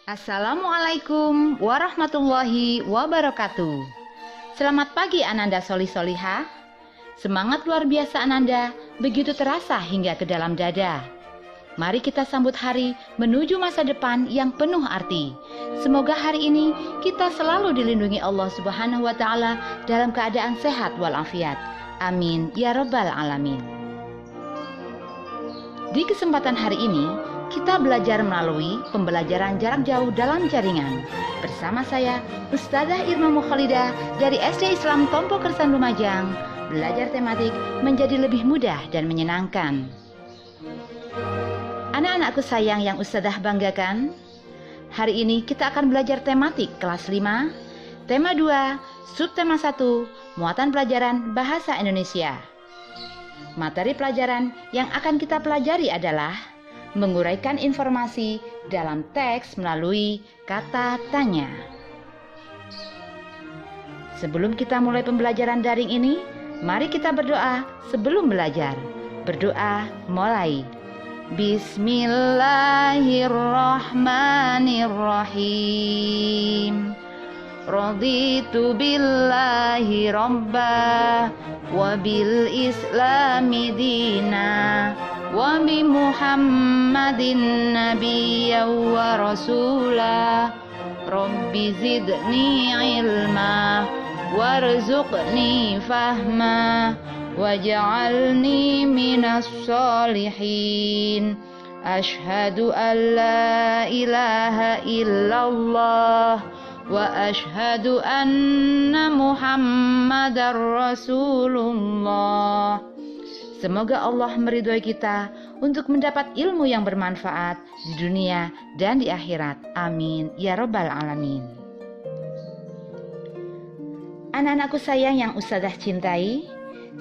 Assalamualaikum warahmatullahi wabarakatuh. Selamat pagi Ananda Solih-Solihah. Semangat luar biasa Ananda begitu terasa hingga ke dalam dada. Mari kita sambut hari menuju masa depan yang penuh arti. Semoga hari ini kita selalu dilindungi Allah Subhanahu wa Ta'ala dalam keadaan sehat walafiat. Amin ya Rabbal Alamin. Di kesempatan hari ini, kita belajar melalui pembelajaran jarak jauh dalam jaringan. Bersama saya, Ustazah Irma Mukhalidah dari SD Islam Tompo Kersan Lumajang, belajar tematik menjadi lebih mudah dan menyenangkan. Anak-anakku sayang yang Ustazah banggakan, hari ini kita akan belajar tematik kelas 5, tema 2, subtema 1, muatan pelajaran Bahasa Indonesia. Materi pelajaran yang akan kita pelajari adalah menguraikan informasi dalam teks melalui kata tanya. Sebelum kita mulai pembelajaran daring ini, mari kita berdoa sebelum belajar. Berdoa mulai. Bismillahirrahmanirrahim. Raditu billahi rabba wa bil islami dina wa bi Muhammadin nabiyya wa rasula. Rabbi zidni ilma warzuqni fahma waj'alni minas solihin. Ashhadu an la ilaha illallah wa ashhadu anna Muhammadar Rasulullah. Semoga Allah meridhoi kita untuk mendapat ilmu yang bermanfaat di dunia dan di akhirat. Amin ya Rabbal Alamin. Anak-anakku sayang yang Ustazah cintai,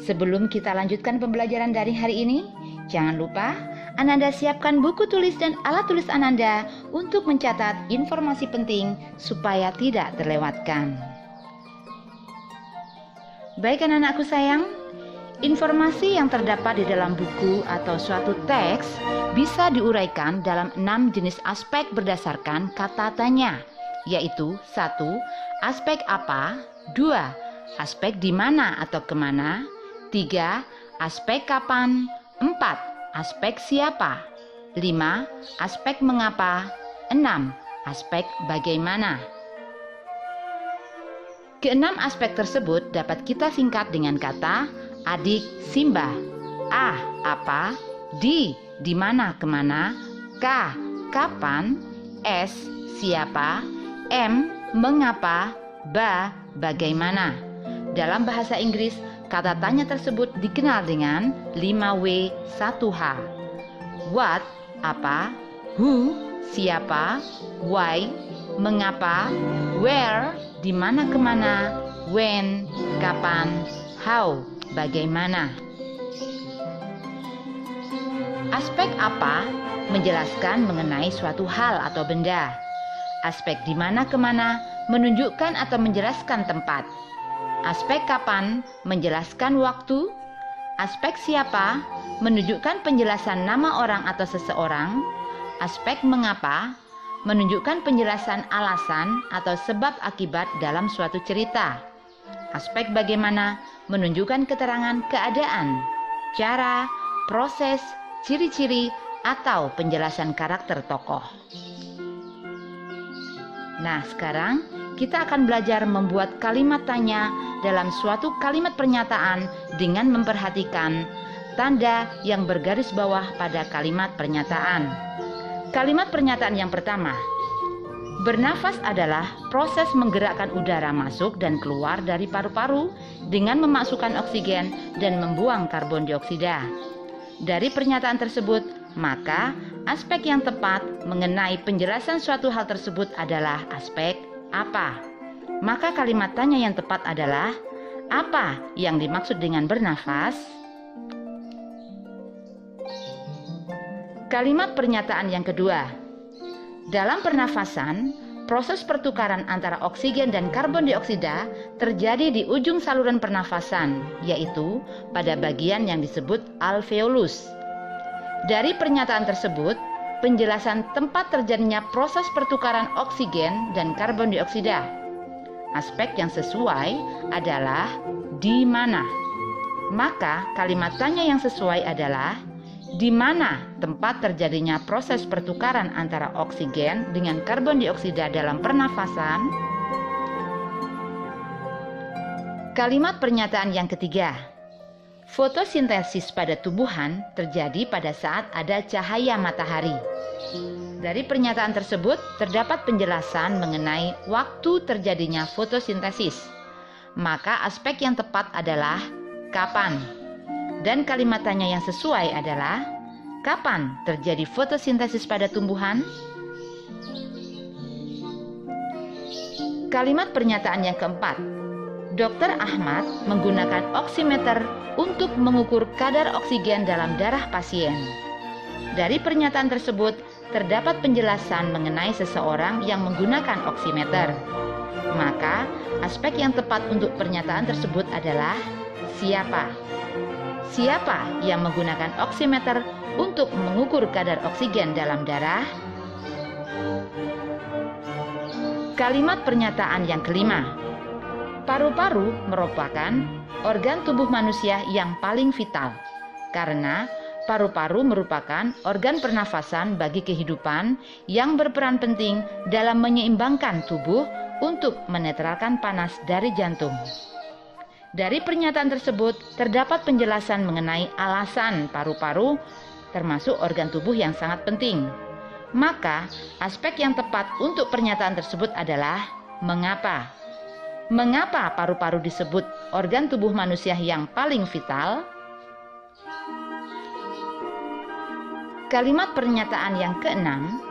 sebelum kita lanjutkan pembelajaran dari hari ini, jangan lupa Ananda siapkan buku tulis dan alat tulis Ananda untuk mencatat informasi penting supaya tidak terlewatkan. Baik anak-anakku sayang, informasi yang terdapat di dalam buku atau suatu teks bisa diuraikan dalam 6 jenis aspek berdasarkan kata tanya, yaitu 1. Aspek apa, 2. Aspek di mana atau kemana, 3. Aspek kapan, 4. Aspek siapa, 5. Aspek mengapa, 6. Aspek bagaimana. Keenam aspek tersebut dapat kita singkat dengan kata adik Simba. A. Apa, di mana kemana, K. Kapan, S. Siapa, M. Mengapa, ba. Bagaimana. Dalam bahasa Inggris, kata tanya tersebut dikenal dengan 5W1H. What, apa, who, siapa, why, mengapa, where, di mana kemana, when, kapan, how, bagaimana. Aspek apa menjelaskan mengenai suatu hal atau benda. Aspek di mana kemana menunjukkan atau menjelaskan tempat. Aspek kapan menjelaskan waktu. Aspek siapa menunjukkan penjelasan nama orang atau seseorang. Aspek mengapa menunjukkan penjelasan alasan atau sebab akibat dalam suatu cerita. Aspek bagaimana menunjukkan keterangan keadaan, cara, proses, ciri-ciri, atau penjelasan karakter tokoh. Nah, sekarang kita akan belajar membuat kalimat tanya dalam suatu kalimat pernyataan dengan memperhatikan tanda yang bergaris bawah pada kalimat pernyataan. Kalimat pernyataan yang pertama, bernafas adalah proses menggerakkan udara masuk dan keluar dari paru-paru dengan memasukkan oksigen dan membuang karbon dioksida. Dari pernyataan tersebut, maka aspek yang tepat mengenai penjelasan suatu hal tersebut adalah aspek apa. Maka kalimat tanya yang tepat adalah apa yang dimaksud dengan bernafas? Kalimat pernyataan yang kedua, dalam pernafasan, proses pertukaran antara oksigen dan karbon dioksida terjadi di ujung saluran pernafasan, yaitu pada bagian yang disebut alveolus. Dari pernyataan tersebut, penjelasan tempat terjadinya proses pertukaran oksigen dan karbon dioksida. Aspek yang sesuai adalah di mana. Maka kalimat tanya yang sesuai adalah di mana tempat terjadinya proses pertukaran antara oksigen dengan karbon dioksida dalam pernafasan. Kalimat pernyataan yang ketiga. Fotosintesis pada tumbuhan terjadi pada saat ada cahaya matahari. Dari pernyataan tersebut terdapat penjelasan mengenai waktu terjadinya fotosintesis. Maka aspek yang tepat adalah kapan. Dan kalimat tanya yang sesuai adalah kapan terjadi fotosintesis pada tumbuhan? Kalimat pernyataan yang keempat. Dr. Ahmad menggunakan oximeter untuk mengukur kadar oksigen dalam darah pasien. Dari pernyataan tersebut terdapat penjelasan mengenai seseorang yang menggunakan oximeter. Maka aspek yang tepat untuk pernyataan tersebut adalah siapa. Siapa yang menggunakan oximeter untuk mengukur kadar oksigen dalam darah? Kalimat pernyataan yang kelima. Paru-paru merupakan organ tubuh manusia yang paling vital karena paru-paru merupakan organ pernafasan bagi kehidupan yang berperan penting dalam menyeimbangkan tubuh untuk menetralkan panas dari jantung. Dari pernyataan tersebut terdapat penjelasan mengenai alasan paru-paru termasuk organ tubuh yang sangat penting. Maka aspek yang tepat untuk pernyataan tersebut adalah mengapa. Mengapa paru-paru disebut organ tubuh manusia yang paling vital? Kalimat pernyataan yang keenam.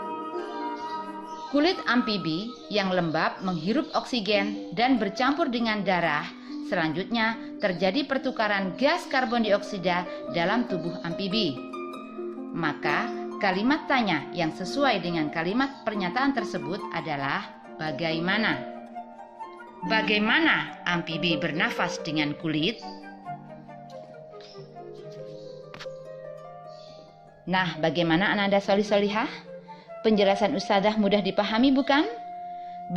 Kulit amfibi yang lembab menghirup oksigen dan bercampur dengan darah. Selanjutnya terjadi pertukaran gas karbon dioksida dalam tubuh amfibi. Maka kalimat tanya yang sesuai dengan kalimat pernyataan tersebut adalah bagaimana. Bagaimana amfibi bernafas dengan kulit? Nah, bagaimana Ananda Solih-Solihah? Penjelasan Ustadzah mudah dipahami bukan?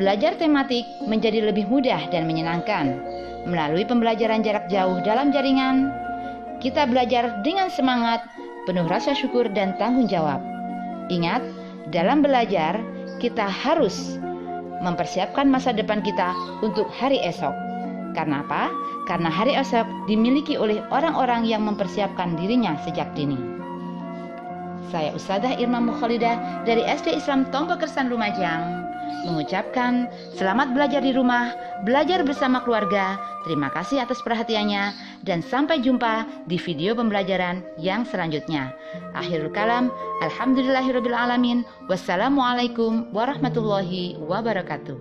Belajar tematik menjadi lebih mudah dan menyenangkan. Melalui pembelajaran jarak jauh dalam jaringan, kita belajar dengan semangat, penuh rasa syukur dan tanggung jawab. Ingat, dalam belajar kita harus mempersiapkan masa depan kita untuk hari esok. Karena apa? Karena hari esok dimiliki oleh orang-orang yang mempersiapkan dirinya sejak dini. Saya Ustadzah Irma Mukhalidah dari SD Islam Tonggo Kersan Lumajang mengucapkan selamat belajar di rumah, belajar bersama keluarga. Terima kasih atas perhatiannya dan sampai jumpa di video pembelajaran yang selanjutnya. Akhirul kalam, alhamdulillahirabbil alamin. Wassalamualaikum warahmatullahi wabarakatuh.